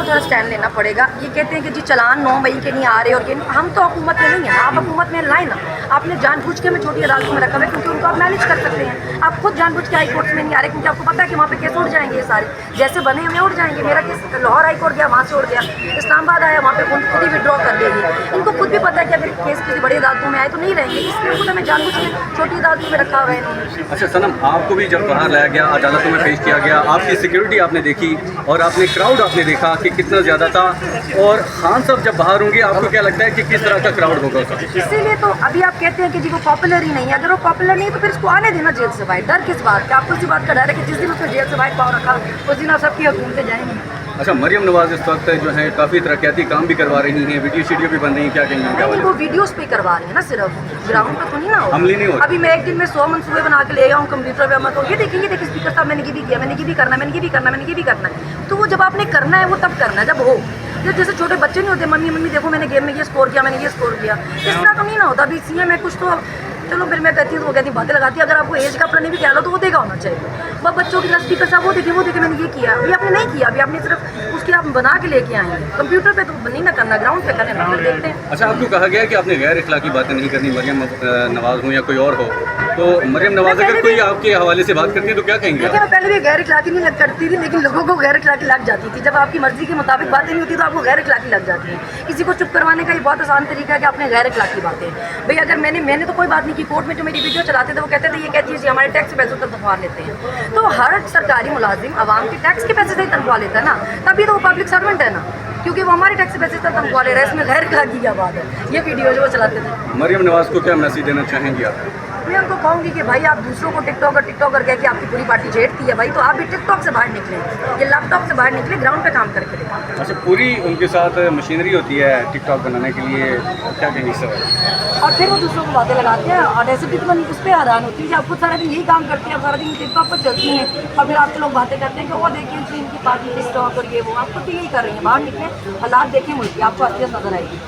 थोड़ा स्टैंड लेना पड़ेगा। ये कहते हैं कि जी चलान 9 मई के नहीं आ रहे, और ये हम तो हुकूमत में नहीं है ना, आप हुकूमत में लाए ना। आपने जानबूझ के हमें छोटी अदालतों में रखा है क्योंकि उनको आप मैनेज कर सकते हैं। आप खुद जानबूझ के हाई कोर्ट में नहीं आ रहे क्योंकि आपको पता है कि वहाँ पे केस उड़ जाएंगे, ये सारे जैसे बने हमें उड़ जाएंगे। मेरा केस लाहौर हाई कोर्ट गया, वहाँ से उड़ गया, इस्लामाबाद आया, वहाँ पे खुद ही विड्रॉ कर देंगे। इनको खुद भी पता है कि अगर केस किसी बड़ी अदालतों में आए तो नहीं रहेंगे, इसलिए खुद हमें जानबूझ के छोटी अदालतों में रखा हुआ है इन्होंने। अच्छा सनम, आपको भी जब बाहर लाया गया, अदालतों में पेश किया गया, आपकी सिक्योरिटी आपने देखी और आपने क्राउड आपने देखा कि कितना ज़्यादा था, और खान साहब जब बाहर होंगे आपको क्या लगता है कि किस तरह का क्राउड होगा उसका? इसीलिए तो अभी आप कहते हैं कि जी वो पॉपुलर ही नहीं है। अगर वो पॉपुलर नहीं है तो फिर इसको आने देना जेल से बाहर। डर किस बात का? आपको इसी बात का डर है कि जिस दिन उसने जेल से बाहर पाँव रखा उस दिन आप सबकी हुकूमतें जाएंगी। अच्छा, मरियम नवाज इस वक्त जो है काफ़ी तरक्याती काम भी करवा रही हैं, वीडियो शीडियो भी बन रही हैं, क्या कहेंगे? नहीं, वो वीडियोस पे करवा रही है ना, सिर्फ ग्राउंड पे तो नहीं ना हो। अमली नहीं होता। अभी मैं एक दिन में 100 मंसूबे बना के ले आया हूँ कंप्यूटर पे, मैं तो ये देखेंगे, देखिए स्पीकर साहब मैंने ये भी किया, मैंने ये भी करना, मैंने ये भी करना, मैंने ये भी करना है। तो वो जब आपने करना है वो तब करना है जब हो। जैसे छोटे बच्चे नहीं होते, मम्मी मम्मी देखो मैंने गेम में ये स्कोर किया, मैंने ये स्कोर किया, इस तरह तो नहीं ना होता। अभी सीएम है कुछ तो चलो फिर मैं कहती हूँ, वो कहती बातें लगाती है। अगर आपको एज का अपना नहीं भी ख्याल हो तो वो देखा होना चाहिए। वो बच्चों की स्पीकर साहब वो देखे मैंने ये किया, अभी आपने नहीं किया, अभी आपने सिर्फ उसकी आप बना के लेके आए हैं। कंप्यूटर पे तो नहीं ना करना, ग्राउंड पे करना, फिर देखते हैं। अच्छा, आपको कहा गया है कि आपने गैर इखलाकी बातें नहीं करनी, मरियम नवाज हो या कोई और हो, तो मरियम नवाज अगर कोई आपके हवाले से बात करती है तो क्या कहेंगे? देखिए, मैं पहले भी गैर इखलाकी नहीं करती थी, लेकिन लोगों को गैर इखलाकी लग जाती थी। जब आपकी मर्जी के मुताबिक बातें नहीं होती तो आपको गैर इखलाकी लग जाती है। किसी को चुप करवाने का ये बहुत आसान तरीका है कि आपने गैर इखलाकी बातें। भाई अगर मैंने तो कोई बात नहीं की, कोर्ट में जो मेरी वीडियो चलाते थे वो कहते थे ये कहती है जी हमारे टैक्स के पैसों तक तनख्वाह लेते हैं। तो हर सरकारी मुलाजिम आवाम के टैक्स के पैसे से ही तनख्वाह लेता है ना, तभी तो वो पब्लिक सर्वेंट है ना, क्योंकि वो हमारे टैक्स के पैसे से तनख्वाह ले रहा है। इसमें गैर इखलाकी क्या बात है? ये वीडियो जो वो चलाते थे। मरियम नवाज को क्या मैसेज देना चाहेंगे आप? मैं उनको कहूँगी कि भाई आप दूसरों को टिकटॉकर कह के आपकी पूरी पार्टी छेड़ती है भाई, तो आप भी टिकटॉक से बाहर निकले, ये लैपटॉप से बाहर निकले, ग्राउंड पे काम करके दिखाएं। अच्छा, पूरी उनके साथ मशीनरी होती है टिकटॉक बनाने के लिए, क्या कहेंगे सर? और फिर वो दूसरों को बातें लगाते हैं, और ऐसे भी तो मैं उस पर हैरान होती है कि आप खुद सारा दिन यही काम करते हैं, सारा दिन टिकटॉक पर चलती हैं, और फिर आपके लोग बातें करते हैं कि वो देखिए इनकी पार्टी टिकटॉक और ये वो। आप खुद भी यही कर रही हैं, बाहर निकले, हालात देखें मुल्क की, आपको असलियत नजर आएगी।